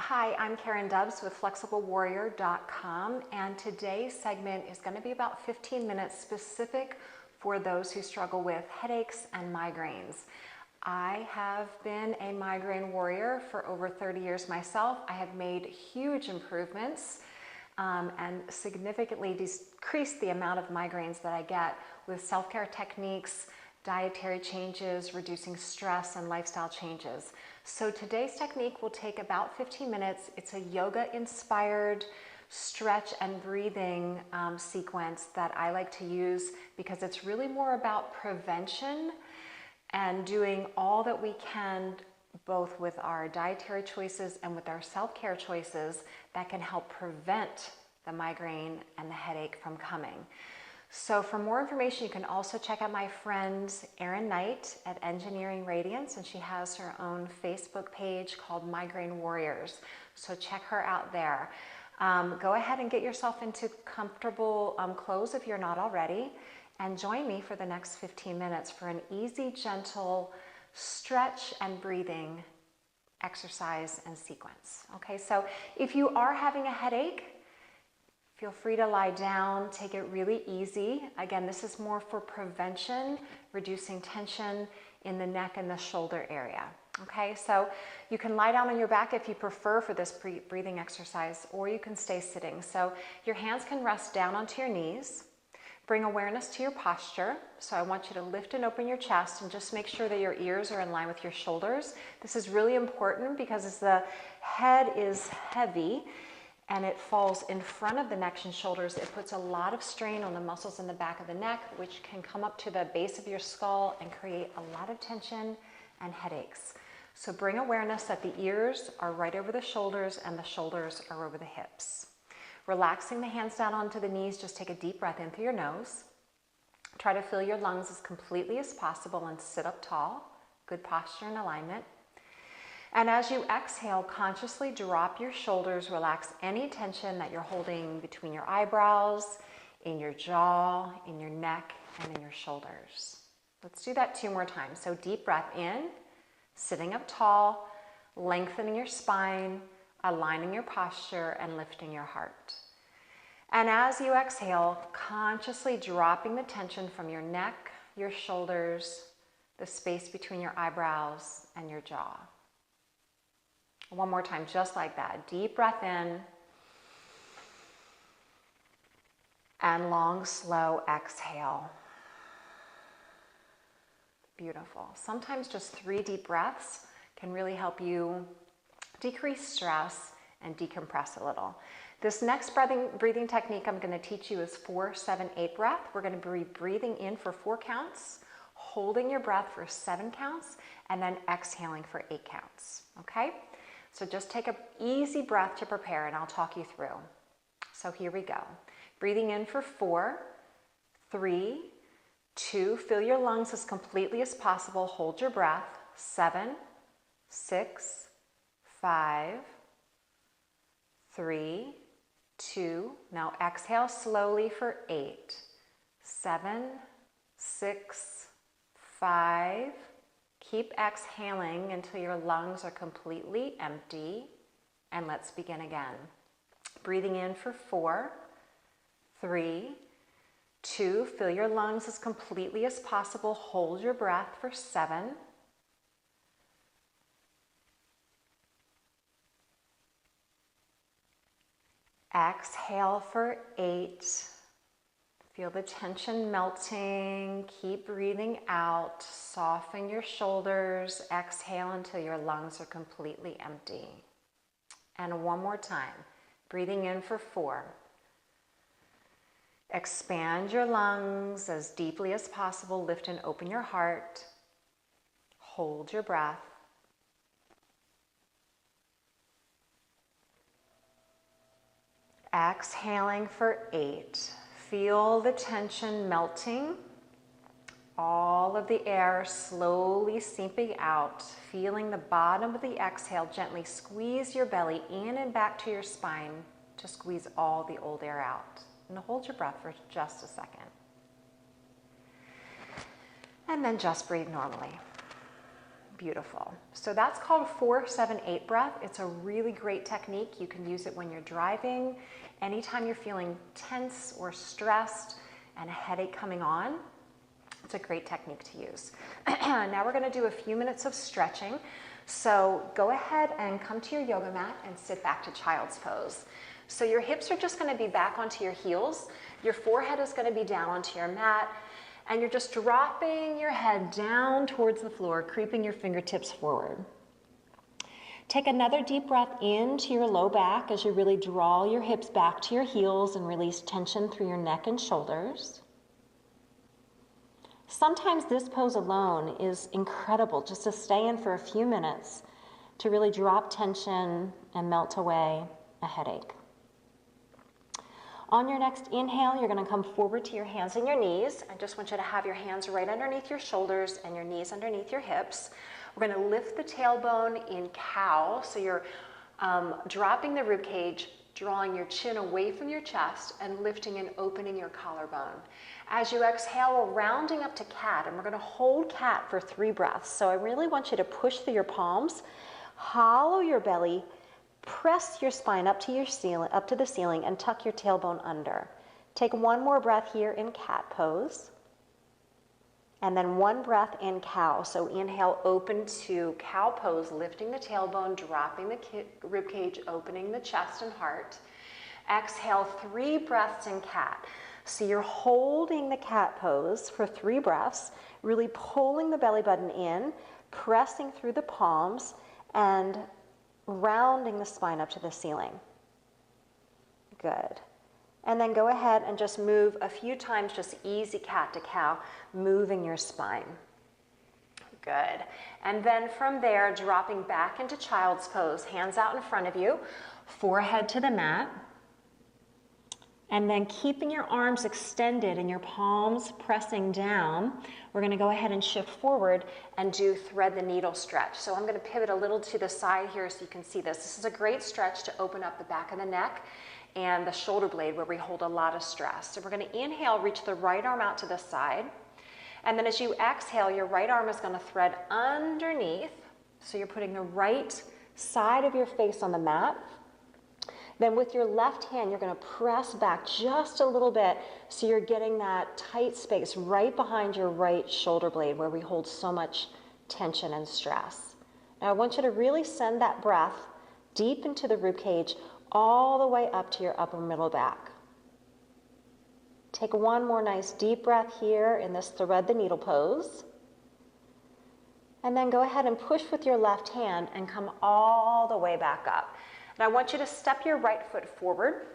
Hi, I'm Karen Dubs with FlexibleWarrior.com, and today's segment is going to be about 15 minutes specific for those who struggle with headaches and migraines. I have been a migraine warrior for over 30 years myself. I have made huge improvements and significantly decreased the amount of migraines that I get with self-care techniques, dietary changes, reducing stress, and lifestyle changes. So today's technique will take about 15 minutes. It's a yoga-inspired stretch and breathing sequence that I like to use because it's really more about prevention and doing all that we can both with our dietary choices and with our self-care choices that can help prevent the migraine and the headache from coming. So for more information, you can also check out my friend Erin Knight at Engineering Radiance, and she has her own Facebook page called Migraine Warriors. So check her out there. Go ahead and get yourself into comfortable clothes if you're not already, and join me for the next 15 minutes for an easy, gentle stretch and breathing exercise and sequence. Okay, so if you are having a headache, feel free to lie down, take it really easy. Again, this is more for prevention, reducing tension in the neck and the shoulder area. Okay, so you can lie down on your back if you prefer for this breathing exercise, or you can stay sitting. So your hands can rest down onto your knees. Bring awareness to your posture. So I want you to lift and open your chest and just make sure that your ears are in line with your shoulders. This is really important because as the head is heavy, and it falls in front of the neck and shoulders, it puts a lot of strain on the muscles in the back of the neck, which can come up to the base of your skull and create a lot of tension and headaches. So bring awareness that the ears are right over the shoulders and the shoulders are over the hips. Relaxing the hands down onto the knees, just take a deep breath in through your nose. Try to fill your lungs as completely as possible and sit up tall. Good posture and alignment. And as you exhale, consciously drop your shoulders, relax any tension that you're holding between your eyebrows, in your jaw, in your neck, and in your shoulders. Let's do that 2 more times. So deep breath in, sitting up tall, lengthening your spine, aligning your posture, and lifting your heart. And as you exhale, consciously dropping the tension from your neck, your shoulders, the space between your eyebrows, and your jaw. One more time, just like that. Deep breath in and long, slow exhale. Beautiful. Sometimes just 3 deep breaths can really help you decrease stress and decompress a little. This next breathing technique I'm going to teach you is 4-7-8 breath. We're going to be breathing in for 4 counts, holding your breath for 7 counts, and then exhaling for 8 counts. Okay? So just take an easy breath to prepare, and I'll talk you through. So here we go. Breathing in for 4, 3, 2, fill your lungs as completely as possible. Hold your breath. 7, 6, 5, 3, 2. Now exhale slowly for 8, 7, 6, 5. Keep exhaling until your lungs are completely empty. And let's begin again. Breathing in for 4, 3, 2. Fill your lungs as completely as possible. Hold your breath for 7. Exhale for 8. Feel the tension melting. Keep breathing out. Soften your shoulders. Exhale until your lungs are completely empty. And one more time. Breathing in for 4. Expand your lungs as deeply as possible. Lift and open your heart. Hold your breath. Exhaling for 8. Feel the tension melting, all of the air slowly seeping out, feeling the bottom of the exhale gently squeeze your belly in and back to your spine to squeeze all the old air out. And hold your breath for just a second. And then just breathe normally. Beautiful. So that's called 4-7-8 breath. It's a really great technique. You can use it when you're driving, anytime you're feeling tense or stressed and a headache coming on. It's a great technique to use. Now we're going to do a few minutes of stretching. So go ahead and come to your yoga mat and sit back to child's pose. So your hips are just going to be back onto your heels. Your forehead is going to be down onto your mat. And you're just dropping your head down towards the floor, creeping your fingertips forward. Take another deep breath into your low back as you really draw your hips back to your heels and release tension through your neck and shoulders. Sometimes this pose alone is incredible, just to stay in for a few minutes to really drop tension and melt away a headache. On your next inhale, you're going to come forward to your hands and your knees. I just want you to have your hands right underneath your shoulders and your knees underneath your hips. We're going to lift the tailbone in cow. So you're dropping the rib cage, drawing your chin away from your chest, and lifting and opening your collarbone. As you exhale, we're rounding up to cat, and we're going to hold cat for 3 breaths. So I really want you to push through your palms, hollow your belly, press your spine up to the ceiling and tuck your tailbone under. Take one more breath here in cat pose. And then one breath in cow. So inhale, open to cow pose, lifting the tailbone, dropping the rib cage, opening the chest and heart. Exhale, 3 breaths in cat. So you're holding the cat pose for 3 breaths, really pulling the belly button in, pressing through the palms, and rounding the spine up to the ceiling. Good. And then go ahead and just move a few times, just easy cat to cow, moving your spine. Good. And then from there, dropping back into child's pose, hands out in front of you, forehead to the mat. And then keeping your arms extended and your palms pressing down, we're going to go ahead and shift forward and do thread the needle stretch. So I'm going to pivot a little to the side here so you can see this. This is a great stretch to open up the back of the neck and the shoulder blade where we hold a lot of stress. So we're going to inhale, reach the right arm out to the side. And then as you exhale, your right arm is going to thread underneath. So you're putting the right side of your face on the mat. Then with your left hand, you're going to press back just a little bit so you're getting that tight space right behind your right shoulder blade where we hold so much tension and stress. Now I want you to really send that breath deep into the rib cage all the way up to your upper middle back. Take one more nice deep breath here in this thread the needle pose. And then go ahead and push with your left hand and come all the way back up. And I want you to step your right foot forward.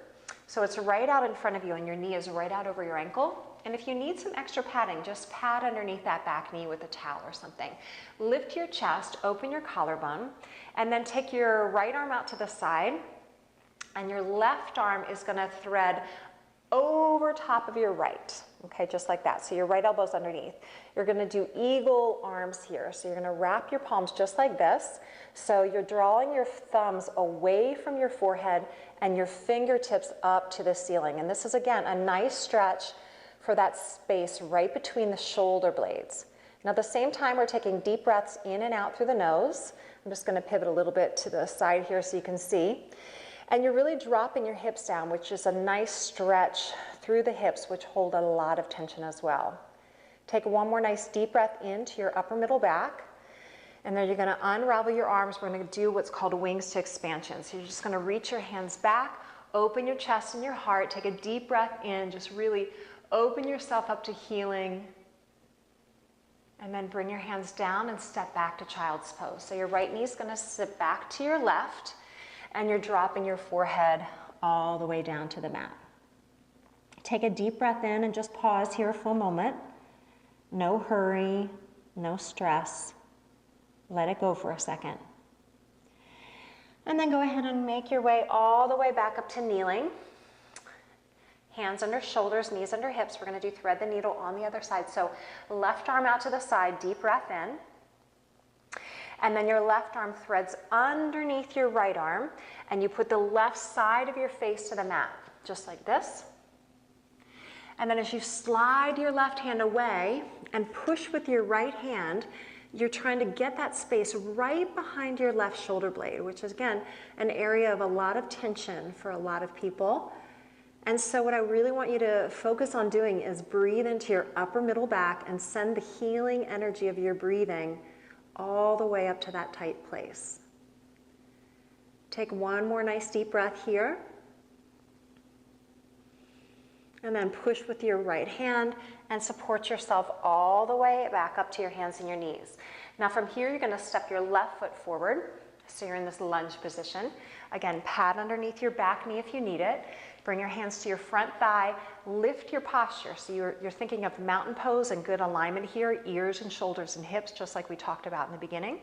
So it's right out in front of you and your knee is right out over your ankle. And if you need some extra padding, just pad underneath that back knee with a towel or something. Lift your chest, open your collarbone, and then take your right arm out to the side. And your left arm is going to thread over top of your right. Okay, just like that. So your right elbow's underneath. You're going to do eagle arms here. So you're going to wrap your palms just like this. So you're drawing your thumbs away from your forehead and your fingertips up to the ceiling. And this is, again, a nice stretch for that space right between the shoulder blades. And at the same time, we're taking deep breaths in and out through the nose. I'm just going to pivot a little bit to the side here so you can see. And you're really dropping your hips down, which is a nice stretch through the hips, which hold a lot of tension as well. Take one more nice deep breath into your upper middle back. And then you're going to unravel your arms. We're going to do what's called wings to expansion. So you're just going to reach your hands back, open your chest and your heart, take a deep breath in, just really open yourself up to healing. And then bring your hands down and step back to child's pose. So your right knee is going to sit back to your left. And you're dropping your forehead all the way down to the mat. Take a deep breath in and just pause here for a moment. No hurry, no stress. Let it go for a second. And then go ahead and make your way all the way back up to kneeling. Hands under shoulders, knees under hips. We're going to do thread the needle on the other side. So left arm out to the side, deep breath in. And then your left arm threads underneath your right arm, and you put the left side of your face to the mat, just like this. And then as you slide your left hand away and push with your right hand, You're trying to get that space right behind your left shoulder blade, which is, again, an area of a lot of tension for a lot of people. And so what I really want you to focus on doing is breathe into your upper middle back and send the healing energy of your breathing all the way up to that tight place. Take one more nice deep breath here. And then push with your right hand and support yourself all the way back up to your hands and your knees. Now from here, you're going to step your left foot forward. So you're in this lunge position. Again, pat underneath your back knee if you need it. Bring your hands to your front thigh. Lift your posture. So you're thinking of mountain pose and good alignment here, ears and shoulders and hips, just like we talked about in the beginning.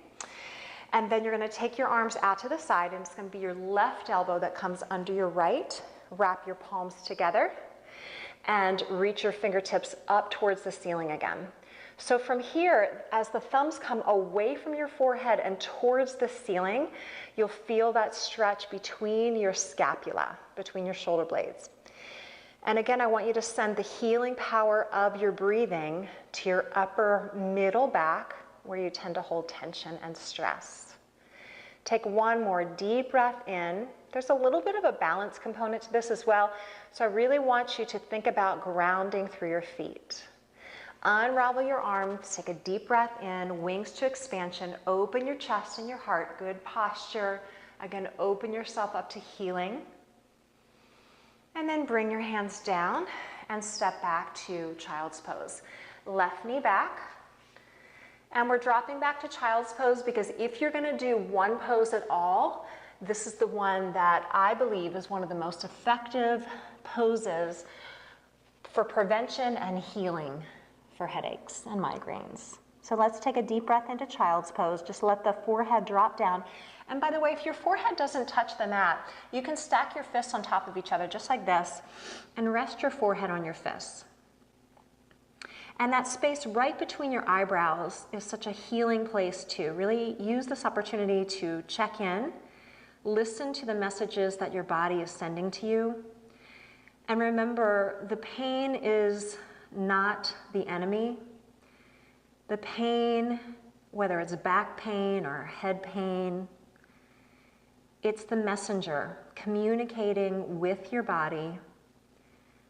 And then you're going to take your arms out to the side, and it's going to be your left elbow that comes under your right. Wrap your palms together and reach your fingertips up towards the ceiling again. So from here, as the thumbs come away from your forehead and towards the ceiling, you'll feel that stretch between your scapula, between your shoulder blades. And again, I want you to send the healing power of your breathing to your upper middle back, where you tend to hold tension and stress. Take one more deep breath in. There's a little bit of a balance component to this as well. So I really want you to think about grounding through your feet. Unravel your arms, take a deep breath in, wings to expansion, open your chest and your heart, good posture. Again, open yourself up to healing. And then bring your hands down and step back to child's pose. Left knee back. And we're dropping back to child's pose because if you're going to do one pose at all, this is the one that I believe is one of the most effective poses for prevention and healing for headaches and migraines. So let's take a deep breath into child's pose. Just let the forehead drop down. And by the way, if your forehead doesn't touch the mat, you can stack your fists on top of each other just like this and rest your forehead on your fists. And that space right between your eyebrows is such a healing place too. Really use this opportunity to check in, listen to the messages that your body is sending to you. And remember, the pain is not the enemy. The pain, whether it's back pain or head pain, it's the messenger communicating with your body.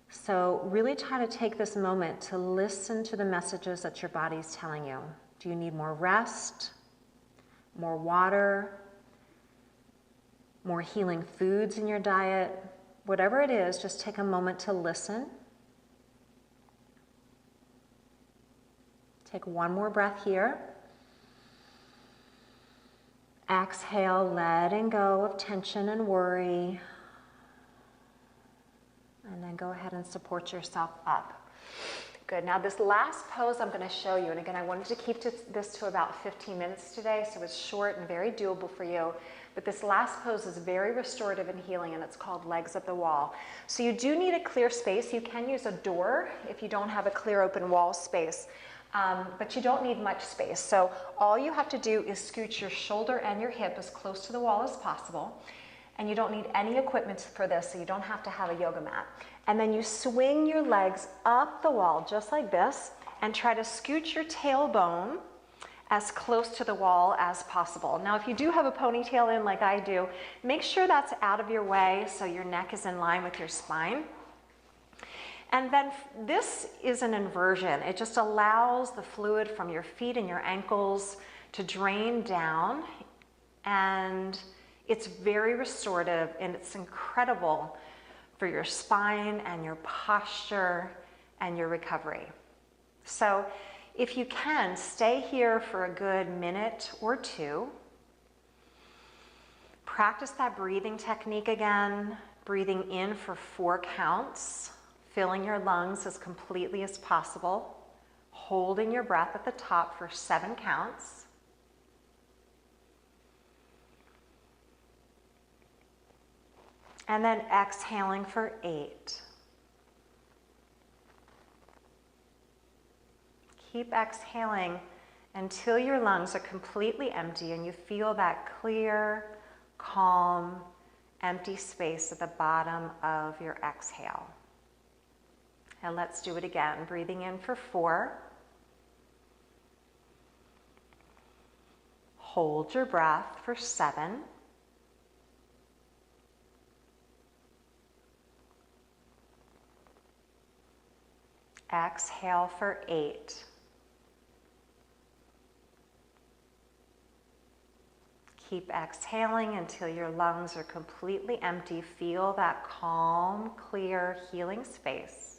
So really try to take this moment to listen to the messages that your body's telling you. Do you need more rest, more water, more healing foods in your diet? Whatever it is, just take a moment to listen. Take one more breath here. Exhale, letting go of tension and worry. And then go ahead and support yourself up. Good. Now this last pose I'm going to show you, and again, I wanted to keep this to about 15 minutes today, so it's short and very doable for you. But this last pose is very restorative and healing, and it's called legs up the wall. So you do need a clear space. You can use a door if you don't have a clear open wall space, but you don't need much space. So all you have to do is scoot your shoulder and your hip as close to the wall as possible. And you don't need any equipment for this, so you don't have to have a yoga mat. And then you swing your legs up the wall just like this and try to scoot your tailbone as close to the wall as possible. Now, if you do have a ponytail in like I do, make sure that's out of your way so your neck is in line with your spine. And then this is an inversion. It just allows the fluid from your feet and your ankles to drain down, and it's very restorative, and it's incredible for your spine and your posture and your recovery. So if you can, stay here for a good minute or two. Practice that breathing technique again, breathing in for 4 counts, filling your lungs as completely as possible, holding your breath at the top for 7 counts. And then exhaling for 8. Keep exhaling until your lungs are completely empty and you feel that clear, calm, empty space at the bottom of your exhale. And let's do it again. Breathing in for 4. Hold your breath for 7. Exhale for 8. Keep exhaling until your lungs are completely empty. Feel that calm, clear, healing space.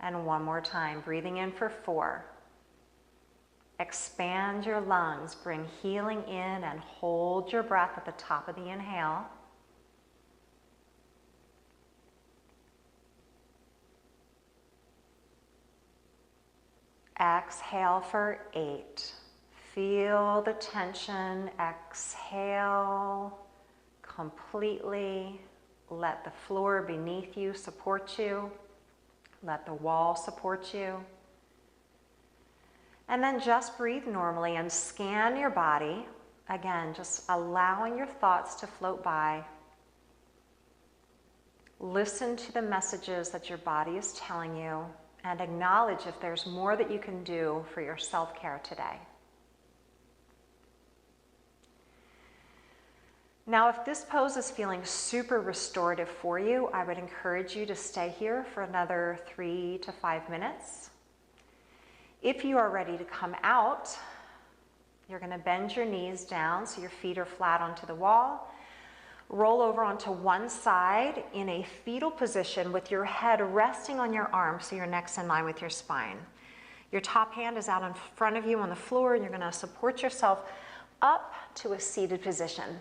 And one more time, breathing in for 4. Expand your lungs, bring healing in, and hold your breath at the top of the inhale. Exhale for 8. Feel the tension. Exhale completely. Let the floor beneath you support you. Let the wall support you. And then just breathe normally and scan your body. Again, just allowing your thoughts to float by. Listen to the messages that your body is telling you and acknowledge if there's more that you can do for your self-care today. Now, if this pose is feeling super restorative for you, I would encourage you to stay here for another 3 to 5 minutes. If you are ready to come out, you're going to bend your knees down so your feet are flat onto the wall. Roll over onto one side in a fetal position with your head resting on your arm so your neck's in line with your spine. Your top hand is out in front of you on the floor, and you're going to support yourself up to a seated position.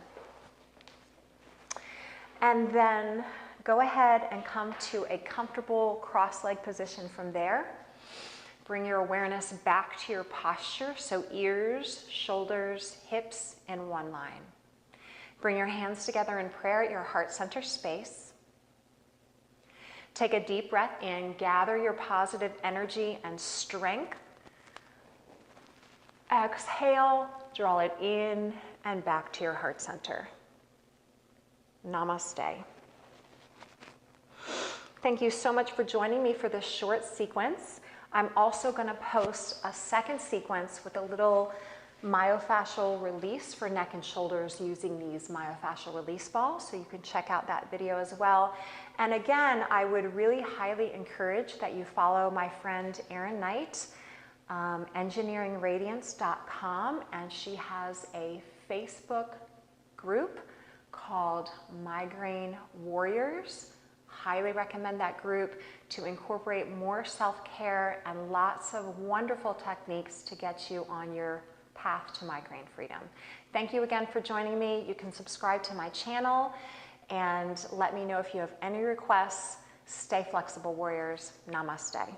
And then go ahead and come to a comfortable cross-leg position from there. Bring your awareness back to your posture, so ears, shoulders, hips in one line. Bring your hands together in prayer at your heart center space. Take a deep breath in, gather your positive energy and strength. Exhale, draw it in and back to your heart center. Namaste. Thank you so much for joining me for this short sequence. I'm also going to post a second sequence with a little myofascial release for neck and shoulders using these myofascial release balls, so you can check out that video as well. And again, I would really highly encourage that you follow my friend Erin Knight, engineeringradiance.com, and she has a Facebook group called Migraine Warriors. Highly recommend that group to incorporate more self-care and lots of wonderful techniques to get you on your path to migraine freedom. Thank you again for joining me. You can subscribe to my channel and let me know if you have any requests. Stay flexible, warriors. Namaste.